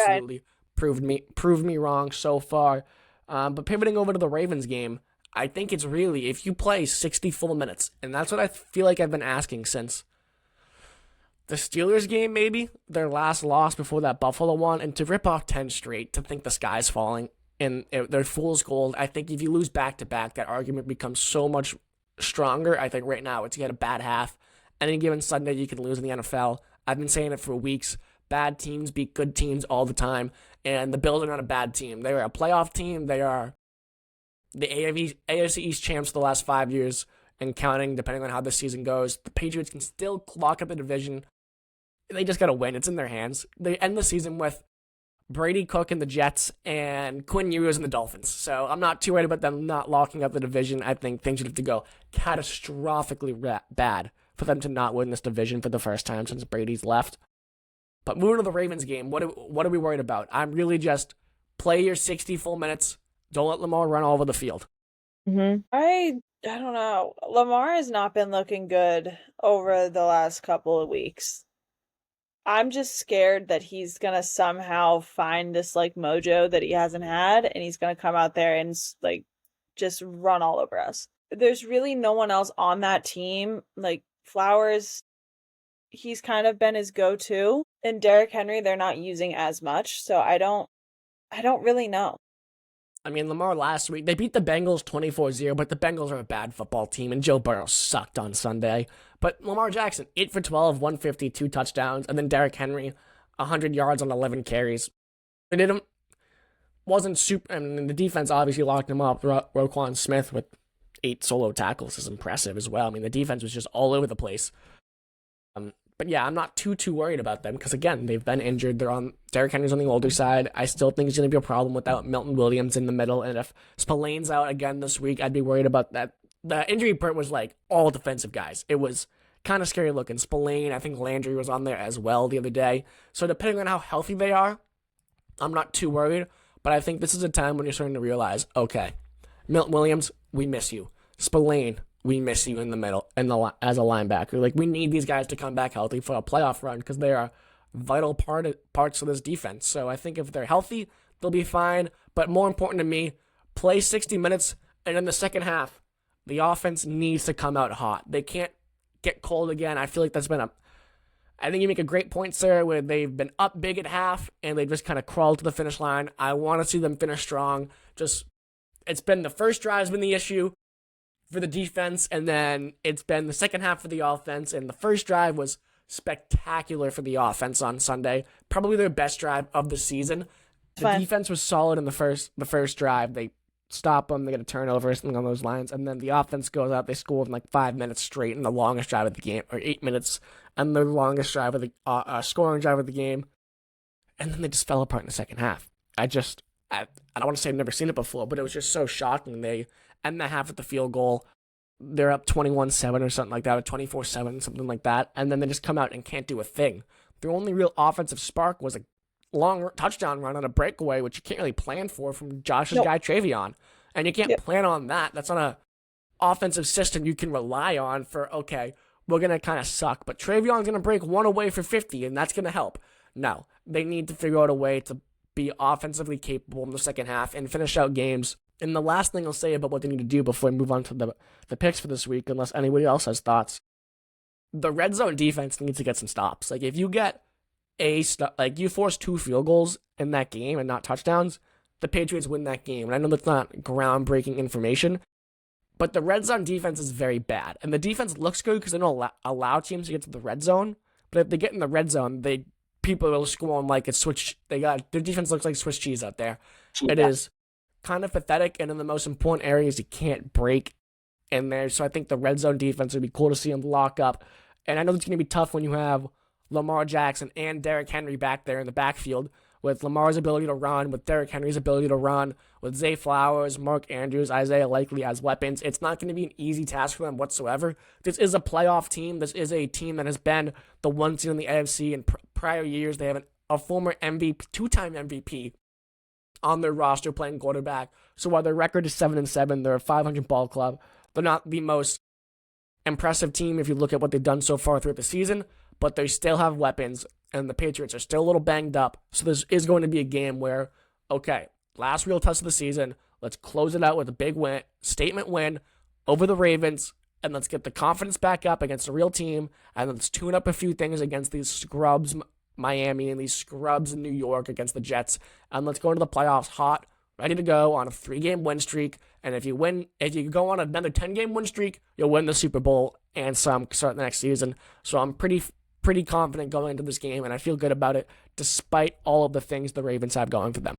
absolutely proved me wrong so far. But pivoting over to the Ravens game, I think it's really if you play 60 full minutes, and that's what I feel like I've been asking since the Steelers game, maybe their last loss before that Buffalo one, and to rip off 10 straight, to think the sky's falling and they're fool's gold. I think if you lose back to back, that argument becomes so much stronger. I think right now it's you had a bad half. Any given Sunday you can lose in the NFL. I've been saying it for weeks. Bad teams beat good teams all the time, and the Bills are not a bad team. They are a playoff team. They are the AFC East champs for the last 5 years and counting, depending on how this season goes. The Patriots can still lock up the division. They just got to win. It's in their hands. They end the season with Brady, Cook, and the Jets, and Quinn Ewers and the Dolphins. So I'm not too worried about them not locking up the division. I think things would have to go catastrophically bad for them to not win this division for the first time since Brady's left. But moving to the Ravens game, what are we worried about? I'm really just play your 60 full minutes. Don't let Lamar run all over the field. I don't know. Lamar has not been looking good over the last couple of weeks. I'm just scared that he's gonna somehow find this like mojo that he hasn't had, and he's gonna come out there and like just run all over us. There's really no one else on that team. Like Flowers, he's kind of been his go-to, and Derrick Henry they're not using as much, so I don't really know. I mean, Lamar last week, they beat the Bengals 24-0, but the Bengals are a bad football team, and Joe Burrow sucked on Sunday. But Lamar Jackson, 8 for 12, 150, 2 touchdowns, and then Derrick Henry, 100 yards on 11 carries. It wasn't super, I mean, the defense obviously locked him up. Roquan Smith with 8 solo tackles is impressive as well. I mean, the defense was just all over the place. But yeah, I'm not too worried about them because, again, they've been injured. Derrick Henry's on the older side. I still think it's going to be a problem without Milton Williams in the middle. And if Spillane's out again this week, I'd be worried about that. The injury report was like all defensive guys. It was kind of scary looking. Spillane, I think Landry was on there as well the other day. So depending on how healthy they are, I'm not too worried. But I think this is a time when you're starting to realize, okay, Milton Williams, we miss you. Spillane, we miss you in the middle as a linebacker. Like, we need these guys to come back healthy for a playoff run because they are vital parts of this defense. So I think if they're healthy, they'll be fine. But more important to me, play 60 minutes, and in the second half, the offense needs to come out hot. They can't get cold again. I feel like that's been I think you make a great point, Sarah, where they've been up big at half, and they just kind of crawled to the finish line. I want to see them finish strong. It's been the first drive's been the issue for the defense, and then it's been the second half for the offense, and the first drive was spectacular for the offense on Sunday. Probably their best drive of the season. The defense was solid in the first drive. They stop them, they get a turnover, something on those lines, and then the offense goes out, they score in like 5 minutes straight in the longest drive of the game, or 8 minutes, and the longest drive of the scoring drive of the game, and then they just fell apart in the second half. I don't want to say I've never seen it before, but it was just so shocking. They end the half with the field goal. They're up 21-7 or something like that, or 24-7, something like that, and then they just come out and can't do a thing. Their only real offensive spark was a long touchdown run on a breakaway, which you can't really plan for from Josh's guy Travion. And you can't plan on that. That's not a offensive system you can rely on for, okay, we're going to kind of suck, but Travion's going to break one away for 50, and that's going to help. No, they need to figure out a way to be offensively capable in the second half and finish out games. And the last thing I'll say about what they need to do before we move on to the picks for this week, unless anybody else has thoughts, the red zone defense needs to get some stops. Like, if you get you force 2 field goals in that game and not touchdowns, the Patriots win that game. And I know that's not groundbreaking information, but the red zone defense is very bad. And the defense looks good because they don't allow teams to get to the red zone. But if they get in the red zone, people will score them like it's their defense looks like Swiss cheese out there. Yeah. It is kind of pathetic, and in the most important areas, you can't break in there. So I think the red zone defense would be cool to see them lock up. And I know it's going to be tough when you have Lamar Jackson and Derrick Henry back there in the backfield, with Lamar's ability to run, with Derrick Henry's ability to run, with Zay Flowers, Mark Andrews, Isaiah Likely as weapons. It's not going to be an easy task for them whatsoever. This is a playoff team. This is a team that has been the one seed in the AFC in prior years. They have a former MVP, 2-time MVP on their roster playing quarterback. So while their record is 7-7, they're a 500 ball club. They're not the most impressive team if you look at what they've done so far throughout the season, but they still have weapons. and the Patriots are still a little banged up. So this is going to be a game where, okay, last real test of the season, let's close it out with a big win, statement win over the Ravens, and let's get the confidence back up against a real team, and let's tune up a few things against these scrubs, Miami, and these scrubs in New York against the Jets, and let's go into the playoffs hot, ready to go on a 3-game win streak. And if you go on another 10-game win streak, you'll win the Super Bowl and some start the next season. So I'm pretty confident going into this game, and I feel good about it, despite all of the things the Ravens have going for them.